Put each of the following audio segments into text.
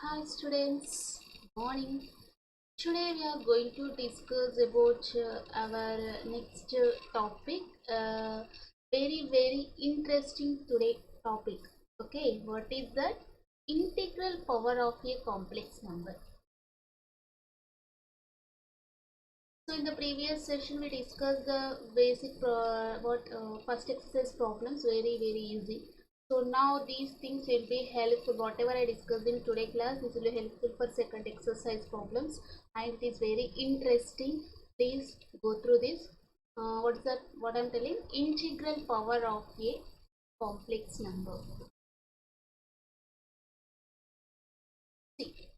Hi students, morning. Today we are going to discuss about our next topic. Very interesting today topic. Okay, what is that? Integral power of a complex number. So in the previous session we discussed the basic first exercise problems, very easy. So now these things will be helpful. Whatever I discussed in today class, this will be helpful for second exercise problems, and it is very interesting. Please go through this. What is that? What I'm telling? Integral power of a complex number. See,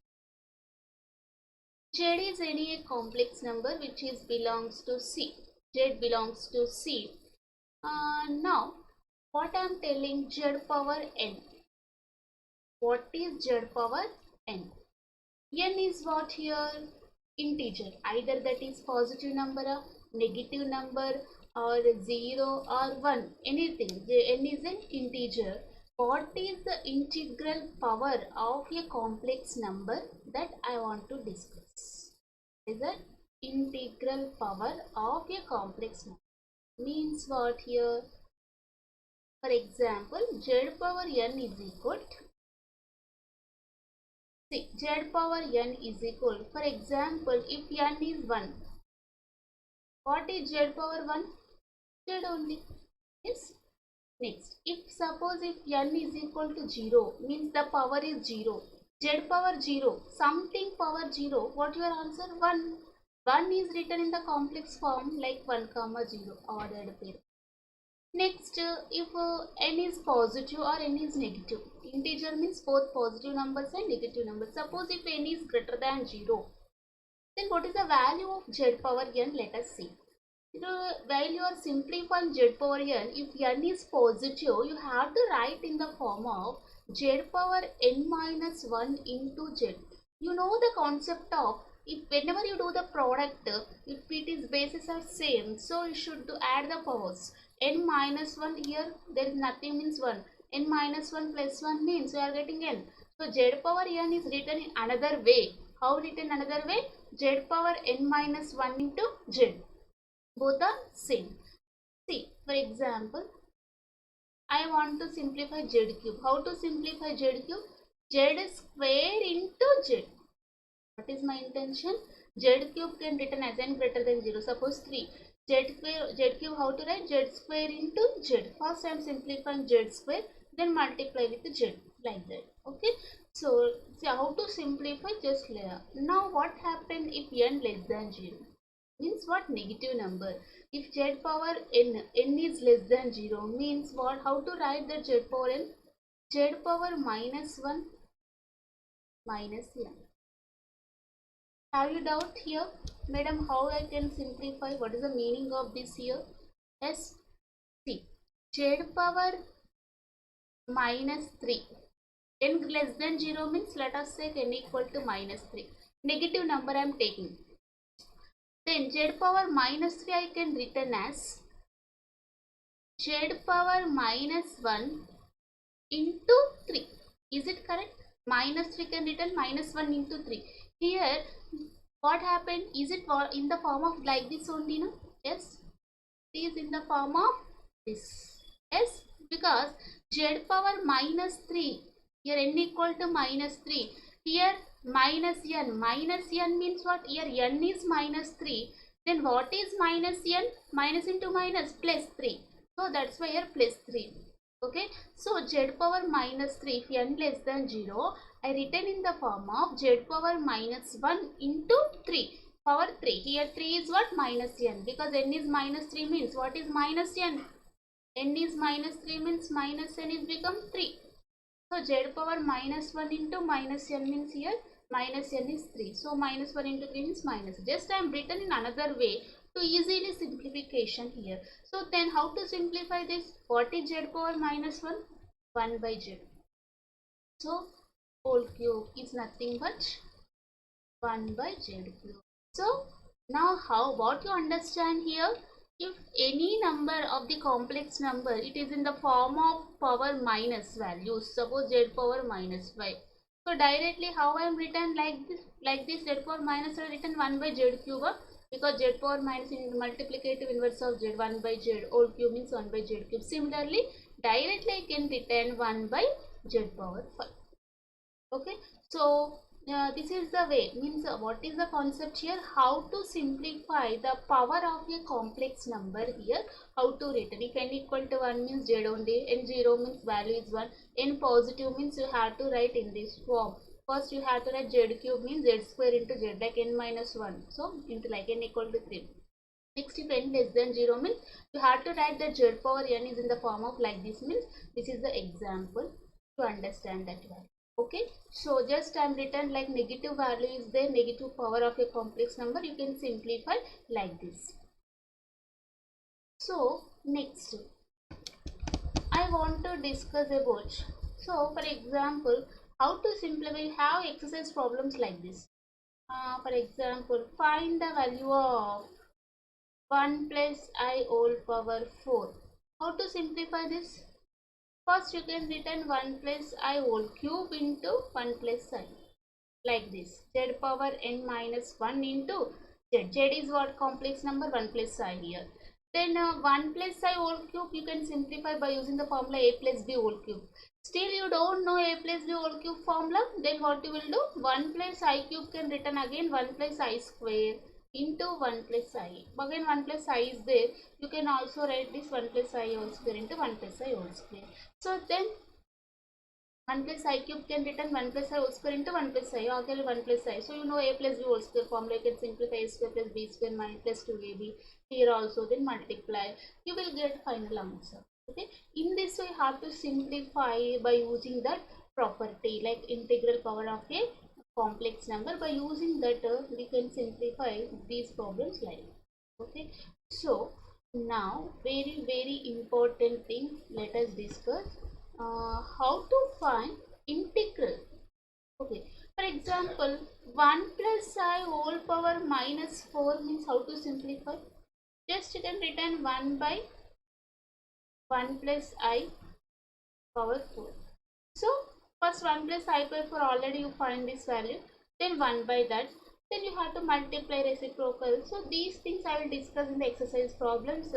Z is any complex number which is belongs to C. Z belongs to C. Now, what I am telling, Z power n. What is Z power n? N is what here? Integer. Either that is positive number, a negative number, or 0 or 1. Anything. N is an integer. What is the integral power of a complex number that I want to discuss? Is the integral power of a complex number. Means what here? For example, Z power n is equal to, see, Z power n is equal, for example, if n is 1, what is Z power 1? Z only. Yes. Next, if suppose if n is equal to 0, means the power is 0. Z power 0, something power 0, what your answer? 1. 1 is written in the complex form like 1 comma 0 ordered pair. Next, if n is positive or n is negative, integer means both positive numbers and negative numbers. Suppose if n is greater than 0, then what is the value of z power n? Let us see. While you are simplifying z power n, if n is positive, you have to write in the form of z power n minus 1 into z. You know the concept of, if whenever you do the product, if it is bases are same, so you should add the powers. N minus 1, here there is nothing, means 1. N minus 1 plus 1 means we are getting n. So z power n is written in another way. How written another way? Z power n minus 1 into z. Both are same. See, for example, I want to simplify z cube. How to simplify z cube? Z square into z. What is my intention? Z cube can written as n greater than 0. Suppose 3. Z cube, how to write? Z square into z. First I am simplifying z square, then multiply with z, like that. Okay. So, see how to simplify, just layer. Now what happens if n less than 0? Means what? Negative number. If z power n is less than 0, means what? How to write that z power n? Z power minus 1 minus n. Have you doubt here? Madam, how I can simplify? What is the meaning of this here? Yes. See, z power minus 3. N less than 0 means, let us say n equal to minus 3. Negative number I am taking. Then z power minus 3 I can written as z power minus 1 into 3. Is it correct? Minus 3 can written minus 1 into 3. Here, what happened? Is it in the form of like this only? No? Yes. It is in the form of this. Yes. Because z power minus 3. Here n equal to minus 3. Here minus n. Minus n means what? Here n is minus 3. Then what is minus n? Minus into minus plus 3. So that's why here plus 3. Okay. So z power minus 3, if n less than 0, I written in the form of z power minus 1 into 3. Power 3. Here 3 is what? Minus n. Because n is minus 3 means what is minus n? N is minus 3 means minus n is become 3. So z power minus 1 into minus n means here minus n is 3. So minus 1 into 3 means minus. Just I am written in another way to easily simplification here. So then how to simplify this? What is z power minus 1? 1 by z. So whole cube is nothing but 1 by z cube. So now what you understand here? If any number of the complex number, it is in the form of power minus values. Suppose z power minus 5. So directly how I am written like this z power minus I written 1 by z cube, because z power minus is multiplicative inverse of z, 1 by z whole cube means 1 by z cube. Similarly directly I can written 1 by z power 5. Okay, so this is the way, means what is the concept here, how to simplify the power of a complex number here, how to written. If n equal to 1 means z only, n 0 means value is 1, n positive means you have to write in this form. First you have to write z cube means z square into z, like n minus 1, so into like n equal to 3. Next, if n less than 0 means you have to write that z power n is in the form of like this, means this is the example to understand that one. Okay, so just I'm written like negative value is there, negative power of a complex number, you can simplify like this. So next I want to discuss about, so for example how to simplify, have exercise problems like this. For example, find the value of 1 plus I whole power 4. How to simplify this? First you can written 1 plus I whole cube into 1 plus I, like this, z power n minus 1 into z. Z is what, complex number, 1 plus I here. Then 1 plus I whole cube you can simplify by using the formula a plus b whole cube. Still you don't know a plus b whole cube formula, then what you will do, 1 plus I cube can written again 1 plus I square into 1 plus I. Again 1 plus I is there, you can also write this 1 plus I whole square into 1 plus I whole square. So then 1 plus I cube can written 1 plus I whole square into 1 plus I, or 1 plus I. So you know a plus b whole square formula, you can simplify a square plus b square minus plus 2ab. Here also then multiply, you will get final answer. Okay, in this way you have to simplify by using that property like integral power of a complex number. By using that we can simplify these problems like. Okay, so now very important thing, let us discuss how to find integral. Okay, for example 1 plus I whole power minus 4 means how to simplify, just you can written 1 by 1 plus I power 4. So first 1 plus I power 4 already you find this value, then 1 by that, then you have to multiply reciprocal. So these things I will discuss in the exercise problems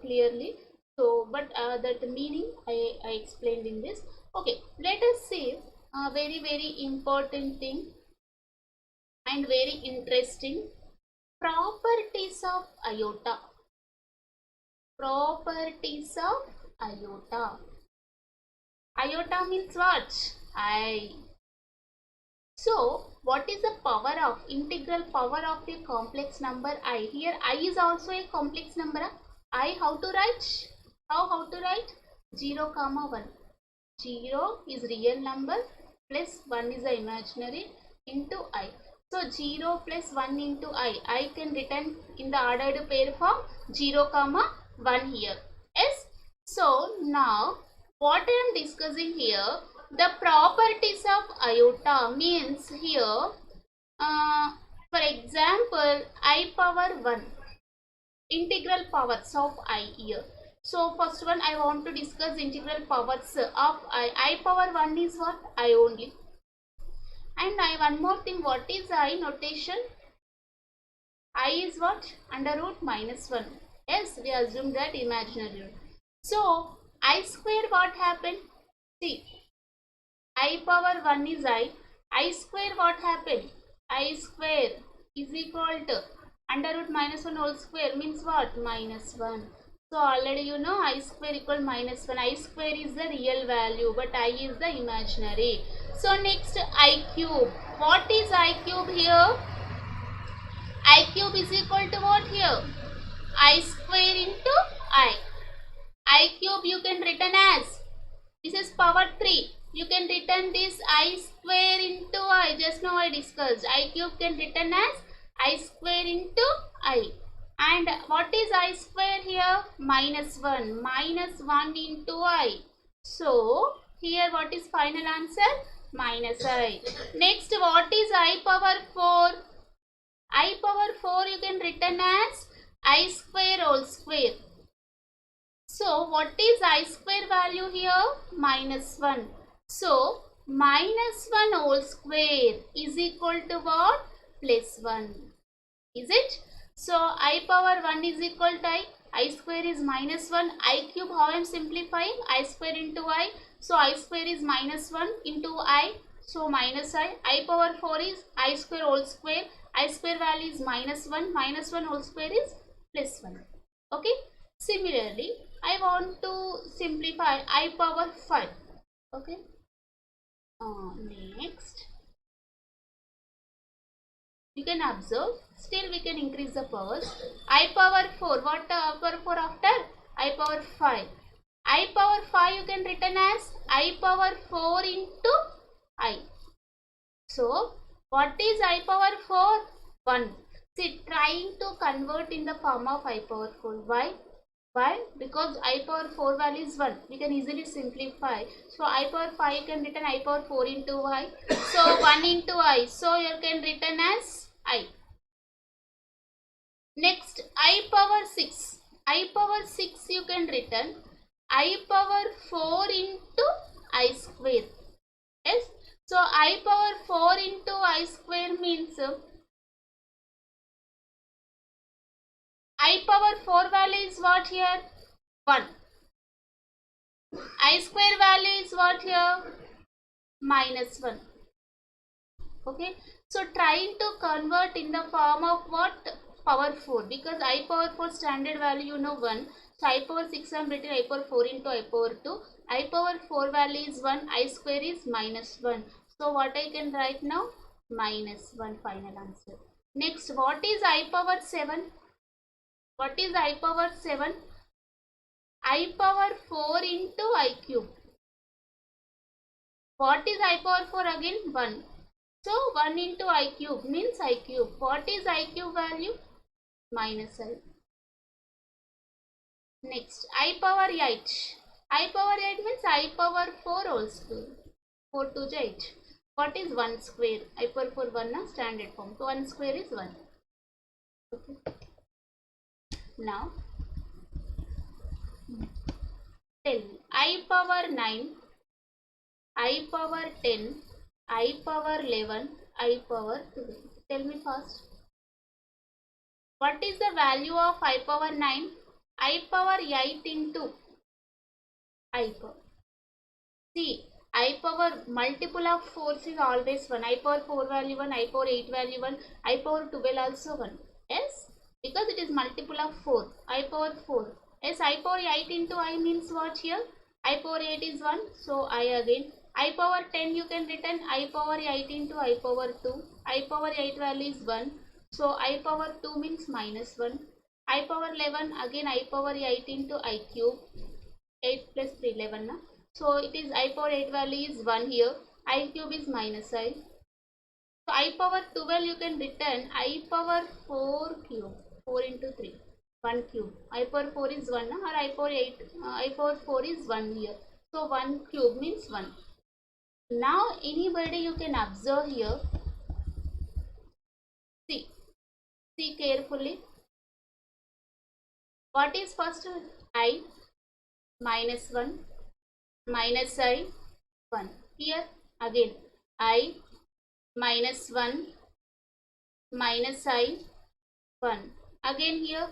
clearly. So but that meaning I explained in this. Okay, let us see a very important thing and very interesting, properties of iota. Properties of iota. Iota means what? I. So what is the power of, integral power of a complex number I? Here I is also a complex number. I how to write? How to write? 0 comma 1. 0 is real number plus 1 is the imaginary into I. So 0 plus 1 into I can written in the ordered pair form 0 comma 1 here. Yes. So now what I am discussing here, the properties of iota means here for example I power 1, integral powers of I here. So first one I want to discuss integral powers of I. I power 1 is what? I only. And I one more thing, what is I notation? I is what? Under root minus 1. Yes, we assume that imaginary root. So I square what happened? See, I power 1 is I. I square what happened? I square is equal to under root minus 1 whole square means what? Minus 1. So already you know I square equal minus 1. I square is the real value but I is the imaginary. So next I cube. What is I cube here? I cube is equal to what here? I square into I. I cube you can written as, this is power 3. You can written this I square into I. Just now I discussed. I cube can written as I square into I. And what is I square here? Minus 1. Minus 1 into I. So here what is final answer? Minus I. Next what is I power 4? I power 4 you can written as I square whole square. So what is I square value here? Minus 1. So minus 1 whole square is equal to what? Plus 1. Is it? So I power 1 is equal to I square is minus 1, I cube, how I am simplifying? I square into I. So I square is minus 1 into I. So minus I power 4 is I square whole square. I square value is minus 1 whole square is plus 1. Okay. Similarly, I want to simplify I power 5. Okay. Next, you can observe, still we can increase the powers. I power 4, what power 4 after? I power 5. I power 5 you can written as I power 4 into I. So, what is I power 4? 1. See, trying to convert in the form of I power 4. Why? Why? Because I power 4 value is 1. We can easily simplify. So, I power 5 you can written I power 4 into I. So, 1 into I. So, you can written as I. Next, I power 6. I power 6 you can written I power 4 into I square. Yes. So, I power 4 into I square means I power 4 value is what here? 1. I square value is what here? Minus 1. Okay. So, trying to convert in the form of what? Power 4. Because I power 4 standard value you know 1. So, I power 6 I am written I power 4 into I power 2. I power 4 value is 1. I square is minus 1. So, what I can write now? Minus 1 final answer. Next, what is I power 7? What is I power 7? I power 4 into I cube. What is I power 4 again? 1. So 1 into I cube means I cube. What is I cube value? Minus I. Next, I power 8. I power 8 means I power 4 whole square. 4 to 8. What is 1 square? I power 4 1 na standard form. So 1 square is 1. Okay. Now, tell me. I power 9. I power 10. I power 11. I power 12. Tell me first. What is the value of I power 9? I power 8 into I power. See, I power multiple of 4 is always 1. I power 4 value 1, I power 8 value 1, I power 12 also 1. Yes, because it is multiple of 4. I power 4. Yes, I power 8 into I means what here? I power 8 is 1. So I again. I power 10 you can written I power 8 into I power 2. I power 8 value is 1. So I power 2 means minus 1. I power 11 again I power 8 into I cube. 8 plus 3 11 na? So it is I power 8 value is 1 here. I cube is minus I. So I power 12 you can return I power 4 cube. 4 into 3. 1 cube. I power 4 is 1 na? Or I power 8. I power 4 is 1 here. So 1 cube means 1. Now anybody you can observe here. See. See carefully. What is first? I minus 1 minus I 1. Here again I minus 1 minus I 1. Again here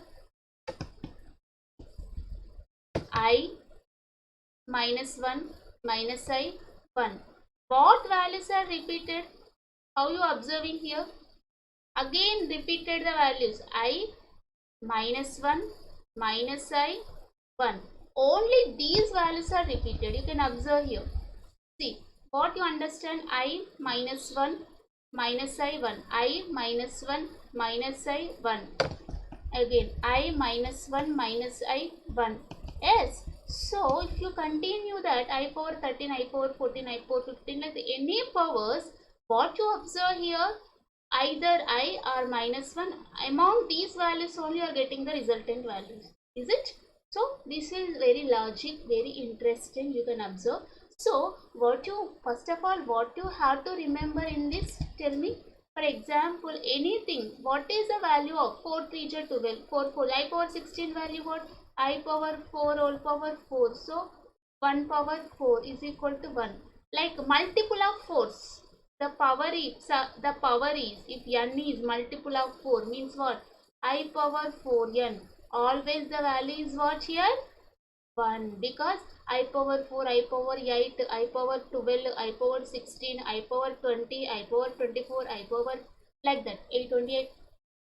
I minus 1 minus I 1. What values are repeated? How you observing here? Again repeated the values I minus 1 minus I 1. Only these values are repeated. You can observe here. See what you understand. I minus 1 minus I 1. I minus 1 minus I 1. Again I minus 1 minus I 1. Yes. So if you continue that I power 13, I power 14, I power 15 like any powers, what you observe here, either I or minus 1, among these values only you are getting the resultant values. Is it? So this is very logic, very interesting, you can observe. So what you, first of all, what you have to remember in this, tell me. For example, anything, what is the value of 4 3 12, 4 4, I power 16 value what? I power 4 all power 4. So 1 power 4 is equal to 1. like multiple of 4s. The power is if n is multiple of 4 means what? I power 4n. Always the value is what here? 1, because I power 4, I power 8, I power 12, I power 16, I power 20, I power 24, I power like that 828,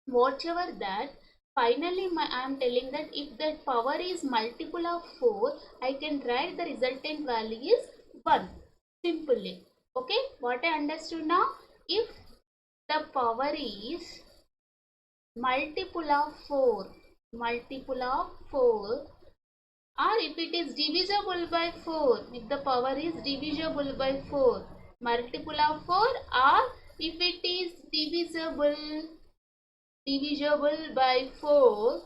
whatever that. Finally I am telling that if the power is multiple of 4, I can write the resultant value is 1 simply. Okay, what I understood now? If the power is multiple of 4, multiple of 4, or if it is divisible by 4, if the power is divisible by 4, multiple of 4, or if it is divisible by 4,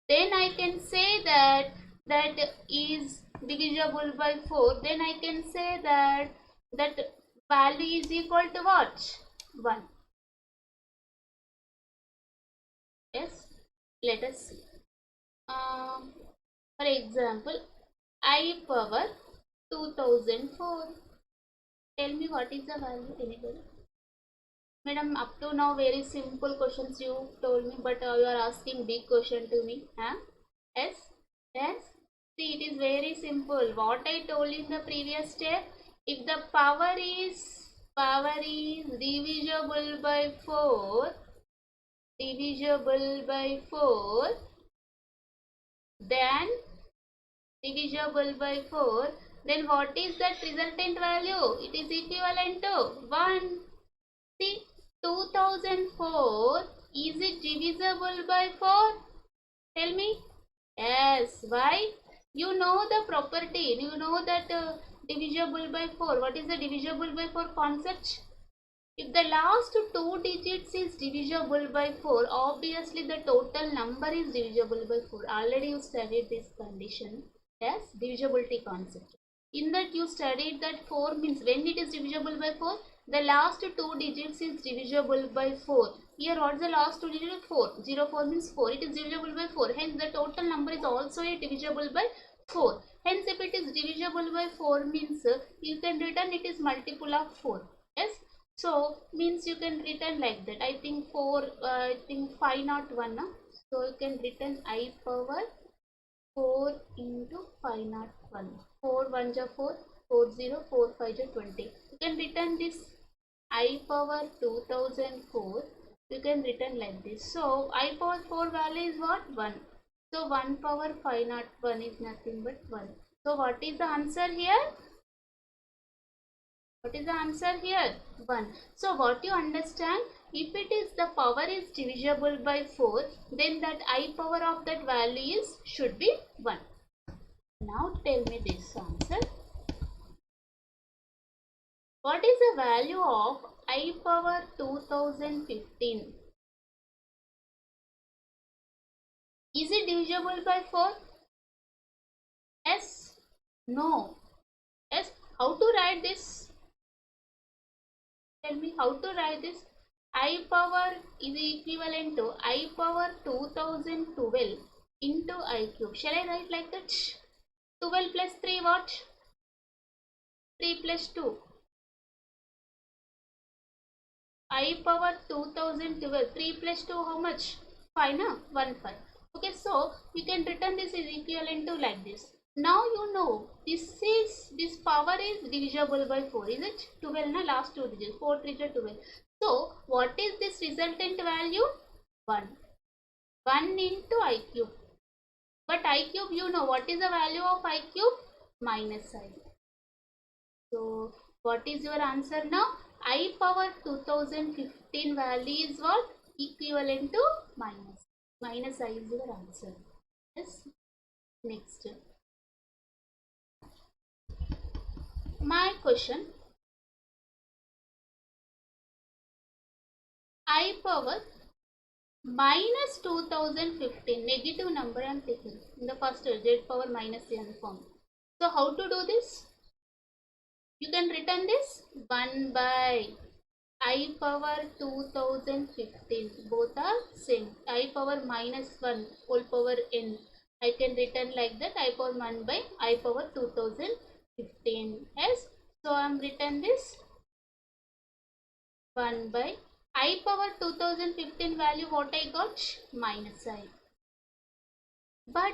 then I can say that that is divisible by 4, then I can say that that value is equal to what? 1. Yes, let us see. For example, I power 2004. Tell me what is the value, anybody? Madam, up to now very simple questions you told me, but you are asking big question to me. Huh? Yes? Yes? See, it is very simple. What I told in the previous step, if the power is divisible by 4, divisible by 4, then divisible by 4, then what is that resultant value? It is equivalent to 1. See, 2004, is it divisible by 4? Tell me. Yes. Why? You know the property. You know that divisible by 4. What is the divisible by 4 concept? If the last two digits is divisible by 4, obviously the total number is divisible by 4. Already you studied this condition. Yes, divisibility concept. In that you studied that 4 means when it is divisible by 4, the last two digits is divisible by 4. Here what is the last two digits? 4. 04 means 4. It is divisible by 4. Hence the total number is also divisible by 4. Hence if it is divisible by 4 means you can return it is multiple of 4. Yes. So means you can return like that. I think 501. So you can return I power 4 into 501. 4 1 ja 4, 4 0, 4 5 ja 20. You can return this I power 2004. You can return like this. So I power 4 value is what? 1. So 1 power 501 is nothing but 1. So what is the answer here? What is the answer here? 1. So what you understand? If it is the power is divisible by 4, then that I power of that value is should be 1. Now tell me this answer. What is the value of I power 2015? Is it divisible by 4? Yes? No? Yes? How to write this? Tell me how to write this. I power is equivalent to I power 2012 into I cube. Shall I write like that? 12 plus 3 what? 3 plus 2. I power 2012. 3 plus 2 how much? 5 na? 1 5. Okay, so you can return this is equivalent to like this. Now you know this power is divisible by 4, is it? 12 na, last two digits, 4 3 12. So what is this resultant value? 1. 1 into I cube. But I cube, you know what is the value of I cube? Minus I. So what is your answer now? I power 2015 value is what? Equivalent to minus. Minus I is your answer. Yes. Next. My question. I power minus 2015, negative number I am taking in the first z power minus n form. So how to do this? You can return this 1 by I power 2015. Both are same. I power minus 1 whole power n. I can return like that I power 1 by I power 2015. Yes. So I am written this 1 by I power 2015 value, what I got? Minus I. But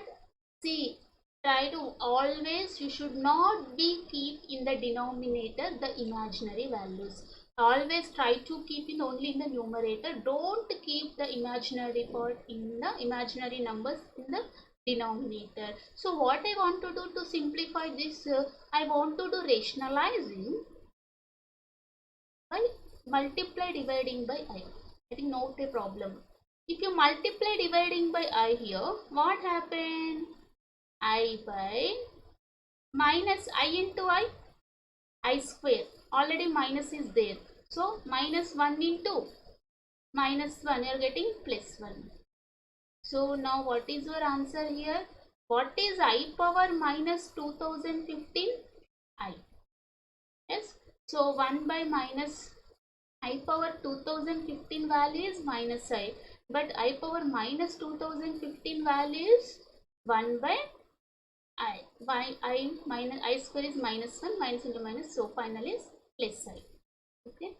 see, try to always, you should not be keep in the denominator the imaginary values. Always try to keep in only in the numerator. Don't keep the imaginary part in the imaginary numbers in the denominator. So what I want to do to simplify this, I want to do rationalizing by multiply dividing by I. I think not a problem. If you multiply dividing by I here, what happened? I by minus I into I square. Already minus is there. So minus 1 into minus 1, you are getting plus 1. So now what is your answer here? What is I power minus 2015? I. Yes. So 1 by minus I power 2015 value is minus I. But I power minus 2015 value is 1 by I. I minus I square is minus 1, minus into minus, so finally is plus I. Okay.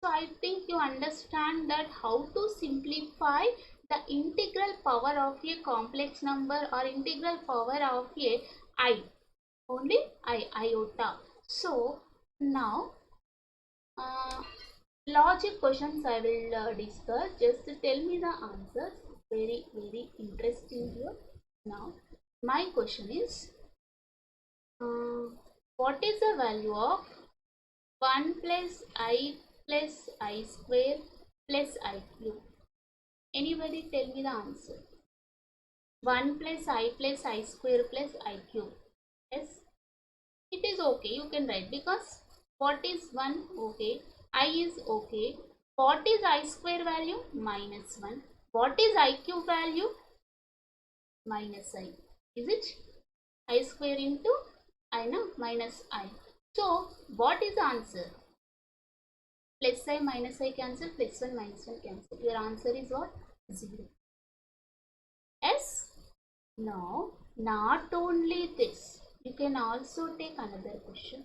So I think you understand that how to simplify the integral power of a complex number or integral power of a I. Only iota. So now logic questions I will discuss. Just tell me the answers. Very interesting here. Now my question is, what is the value of 1 plus I square plus I cube? Anybody tell me the answer. 1 plus I square plus I cube. Yes, it is okay. You can write, because what is 1? Okay. I is okay. What is I square value? Minus 1. What is I cube value? Minus I. Is it? I square into I, no, minus I. So what is the answer? Plus I minus I cancel, plus 1 minus 1 cancel. Your answer is what? 0. Yes? Now, not only this, you can also take another question.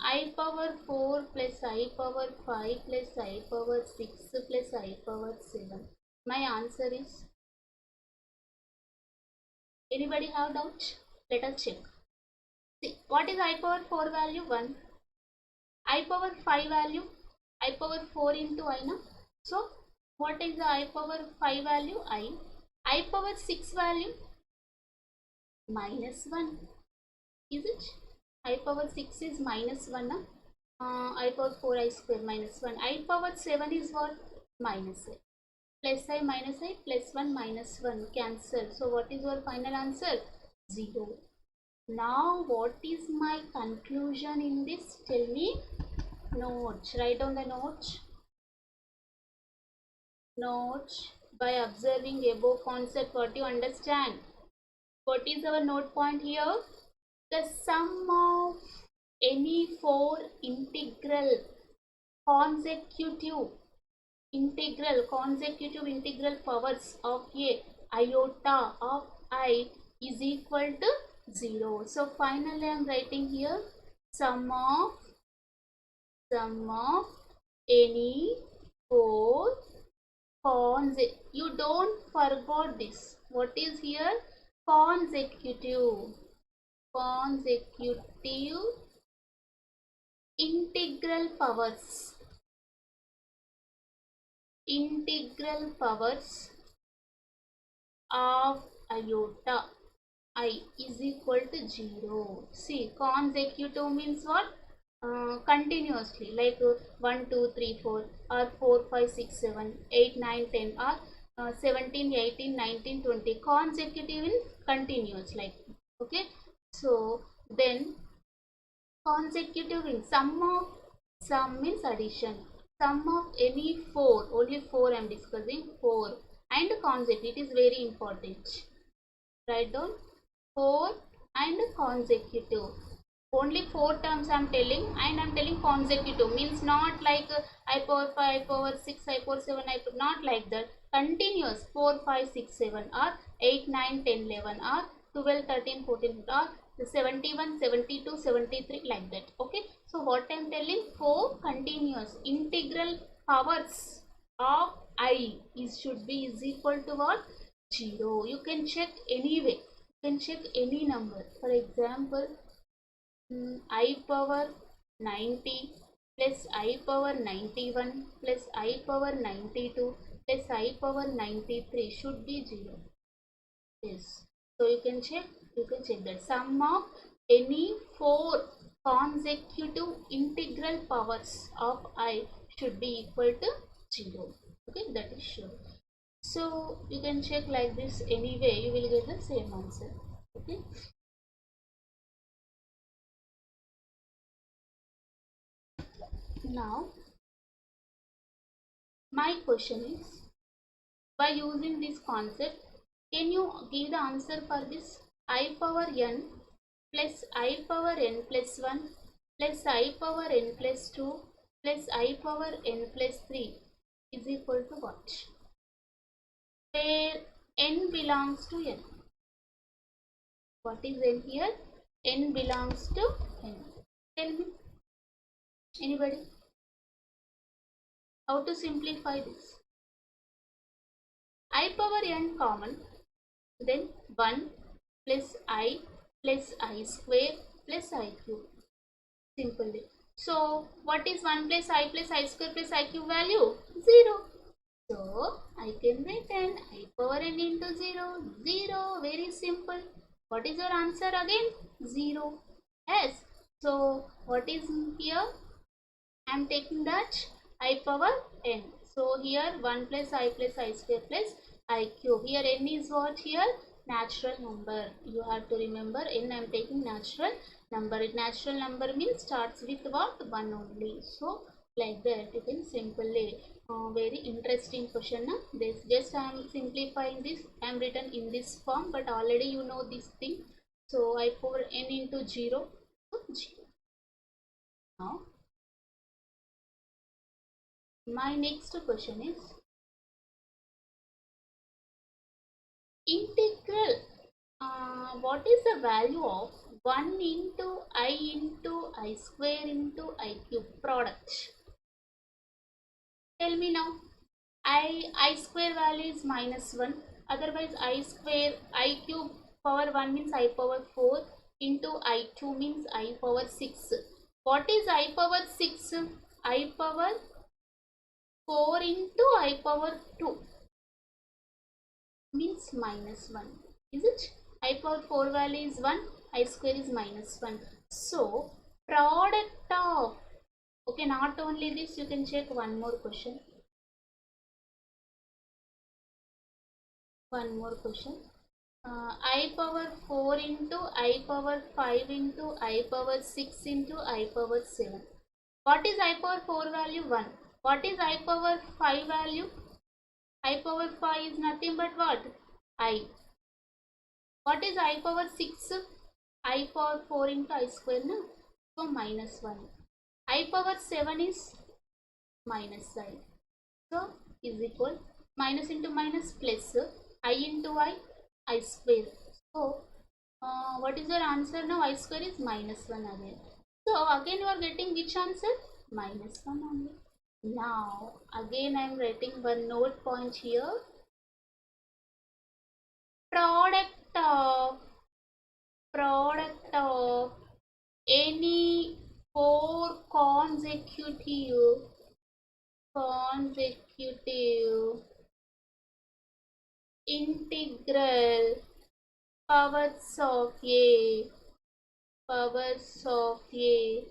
I power 4 plus I power 5 plus I power 6 plus I power 7. My answer is, anybody have doubt? Let us check. See, what is I power 4 value? 1. I power 5 value? I power 4 into I, na? So, what is the I power 5 value? I. I power 6 value? Minus 1. Is it? I power 6 is minus 1, na? I power 4 I square minus 1. I power 7 is what? Minus I. Plus I minus I, plus 1 minus 1 cancel. So what is your final answer? 0. Now what is my conclusion in this? Tell me. Notes. Write down the notes. Notes. By observing above concept, what you understand? What is our note point here? The sum of any 4 consecutive integral powers of a iota of I is equal to 0. So finally I am writing here sum of any 4 you don't forget this. What is here? Consecutive integral powers of iota I is equal to 0. See, consecutive means what? Continuously, like 1 2 3 4 or 4 5 6 7 8 9 10 or 17 18 19 20. Consecutive in continuous, like, okay. So then consecutive in sum means addition. Sum of any 4, only 4 I am discussing, 4 and consecutive, it is very important. Write down 4 and consecutive. Only 4 terms I am telling, and I am telling consecutive means not like I power 5, I power 6, I power 7, not like that. Continuous 4 5 6 7 or 8 9 10 11 or 12 13 14 or the 71, 72, 73, like that. Okay, so what I am telling, 4 continuous integral powers of I is should be is equal to what? 0. You can check anyway. You can check any number. For example, I power 90 plus I power 91 plus I power 92 plus I power 93 should be 0. Yes. So you can check that sum of any 4 consecutive integral powers of I should be equal to 0. Okay, that is sure. So you can check like this anyway, you will get the same answer. Okay. Now my question is, by using this concept, can you give the answer for this? I power n plus I power n plus 1 plus I power n plus 2 plus I power n plus 3 is equal to what? Where n belongs to n. What is n here? N belongs to n. Tell me. Anybody? How to simplify this? I power n common, then 1 plus I square plus I cube. Simply. So what is 1 plus I square plus I cube value? 0. So I can write an I power n into 0. 0. Very simple. What is your answer again? 0. Yes. So what is here? I am taking that I power n. So here 1 plus I square plus I cube. Here n is what here? Natural number. You have to remember n I am taking natural number. Natural number means starts with what? 1 only. So like that you can simply, very interesting question. This just I am simplifying this. I am written in this form, but already you know this thing. So I power n into 0. So 0. Now my next question is integral. What is the value of 1 into I square into I cube product? Tell me now. I square value is minus 1. Otherwise I square I cube power 1 means I power 4 into I2 means I power 6. What is I power 6? I power 4 into I power 2 means minus 1. Is it? I power 4 value is 1, I square is minus 1. So product of, okay, not only this, you can check one more question. One more question. I power 4 into I power 5 into I power 6 into I power 7. What is I power 4 value? 1. What is I power 5 value? I power 5 is nothing but what? I. What is I power 6? I power 4 into I square, no? So minus 1. I power 7 is minus I. So is equal, minus into minus plus, I into I square. So what is your answer now? I square is minus 1 again. So again you are getting which answer? Minus 1 only. Now again I am writing one note point here. Product of any 4 consecutive integral powers of a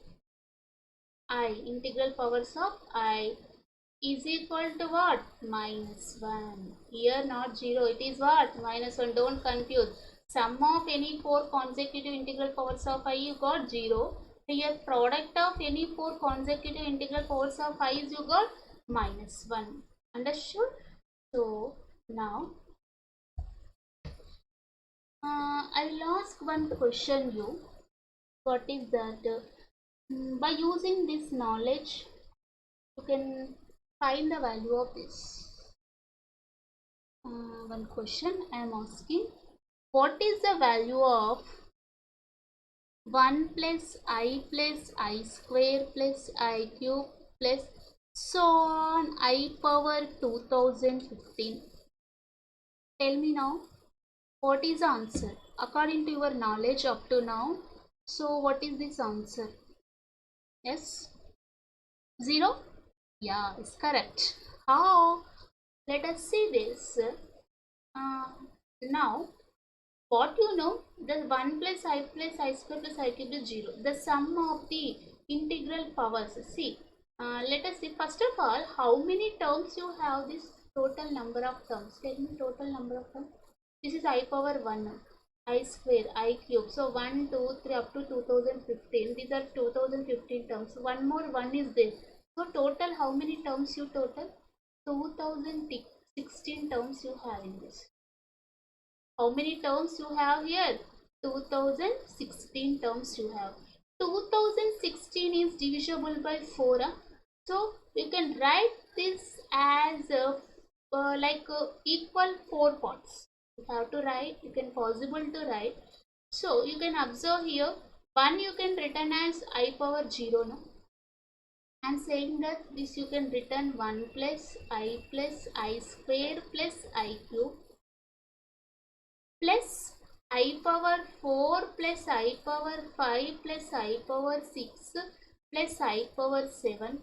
I, integral powers of I is equal to what? Minus 1. Here not 0, it is what? Minus 1. Don't confuse. Sum of any 4 consecutive integral powers of I, you got 0. Here product of any 4 consecutive integral powers of I is you got minus 1. Understood? So now I will ask one question you. What is that? By using this knowledge, you can find the value of this. One question I am asking. What is the value of 1 plus I square plus I cube plus so on I power 2015. Tell me now, what is the answer according to your knowledge up to now? So what is this answer? Yes, 0? Yeah, it's correct. How? Let us see this. Uh, Now, what you know, the 1 plus I square plus I cube is 0. The sum of the integral powers. See, let us see. First of all, how many terms you have this total number of terms? Tell me total number of terms. This is I power 1, I square, I cube. So 1, 2, 3 up to 2015. These are 2015 terms. One more 1 is there. So total how many terms you total? 2016 terms you have in this. How many terms you have here? 2016 terms you have. 2016 is divisible by 4. So you can write this as equal 4 parts. You have to write, you can possible to write. So you can observe here, 1 you can written as I power 0. No? And saying that this you can written 1 plus I square plus I cube plus I power 4 plus I power 5 plus I power 6 plus I power 7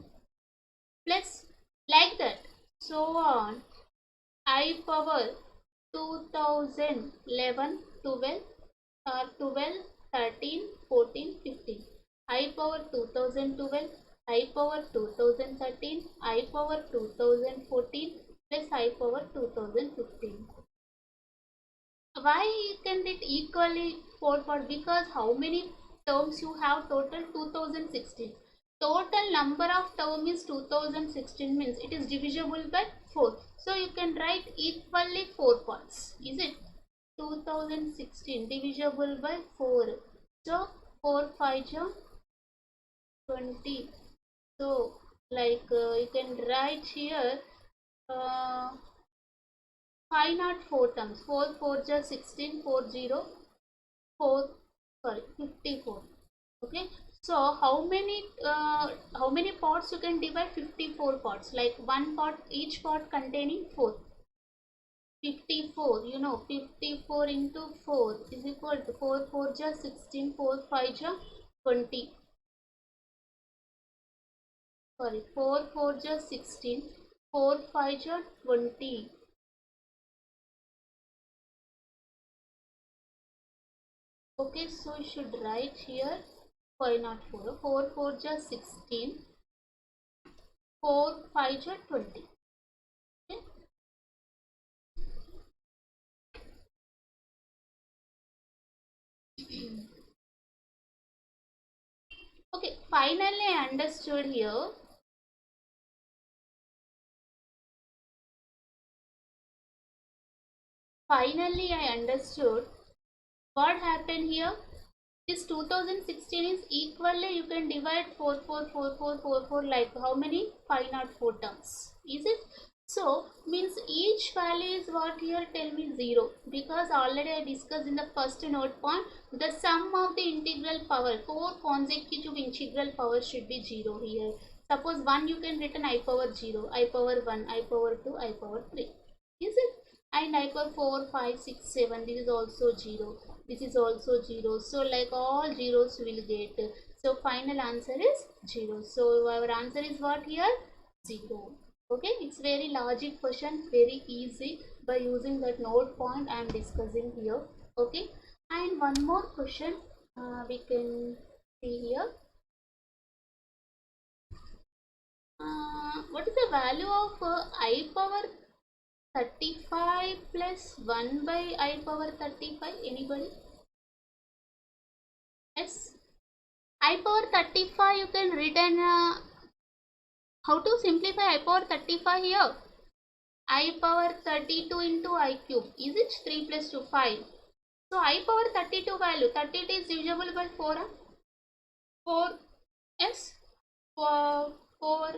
plus like that. So on I power 2011, 12, 12, 13, 14, 15. I power 2012, I power 2013, I power 2014 plus I power 2015. Why can it equally 4 part? Because how many terms you have total? 2016. Total number of term is 2016 means it is divisible by 4. So you can write equally 4 parts. Is it? 2016 divisible by 4. So 4 5 20. So you can write here uh, 504 terms. 4 4 just 16, 4 0, 4 sorry 54. Okay, so how many parts you can divide? 54 parts, like one part, each part containing 4. 54, you know, 54 into 4 is equal to 4 4 just 16, 4 5 just 20. Sorry, 4 4 just 16, 4 5 just 20. Okay, so you should write here 5 not 4. 4 4 just 16, 4 5 just 20. Okay. Okay, finally I understood here. Finally I understood what happened here. This 2016 is equally you can divide 4 4 4 4 4 4 like how many? 504 terms. Is it? So means each value is what here? Tell me 0, because already I discussed in the first note point the sum of the integral power, 4 consecutive integral power should be 0 here. Suppose 1 you can written I power 0, I power 1, I power 2, I power 3. Is it? And I power 4 5 6 7, this is also 0, this is also 0. So like all zeros will get. So final answer is 0. So our answer is what here? 0. Okay, it's very logic question, very easy. By using that note point I am discussing here. Okay, and one more question we can see here. What is the value of I power 35 plus 1 by I power 35? Anybody? Yes. I power 35 you can written how to simplify I power 35 here? I power 32 into I cube. Is it 3 plus 2? 5. So I power 32 value. 32 is divisible by 4. 4. Yes. 4. 4.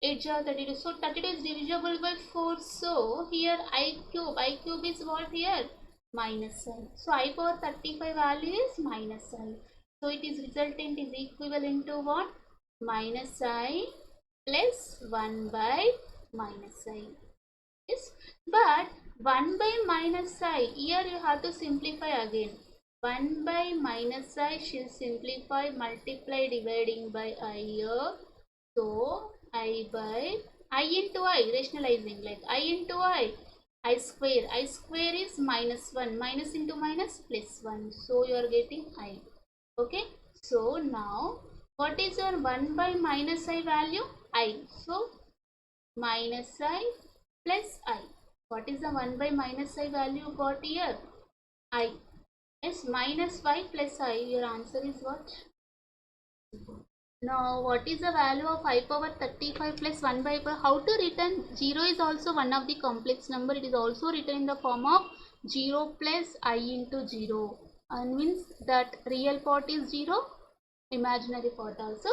8 jar 32. So 32 is divisible by 4. So here I cube is what here? Minus 7. So I power 35 value is minus 7. So it is resultant is equivalent to what? Minus I plus 1 by minus I. Yes, but 1 by minus I, here you have to simplify again. 1 by minus I should simplify, multiply dividing by I here. So I by I into I, rationalizing, like I into I square is minus 1, minus into minus plus 1, so you are getting I. Okay, so now what is your 1 by minus I value? I. So minus I plus I. What is the 1 by minus I value got here? I. Yes, minus 5 plus I. Your answer is what? Now, what is the value of I power 35 plus 1 by power? How to written? 0 is also one of the complex number. It is also written in the form of 0 plus I into 0. And means that real part is 0, imaginary part also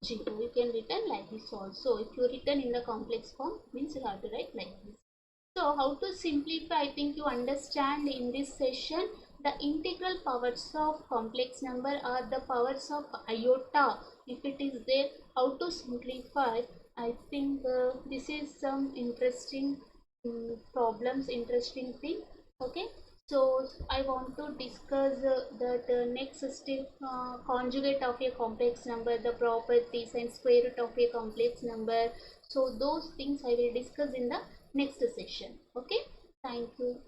0. You can written like this also. If you written in the complex form, means you have to write like this. So how to simplify? I think you understand in this session. The integral powers of complex number are the powers of iota. If it is there, how to simplify? I think this is some interesting problems, interesting thing. Okay. So I want to discuss that next step, conjugate of a complex number, the properties and square root of a complex number. So those things I will discuss in the next session. Okay, thank you.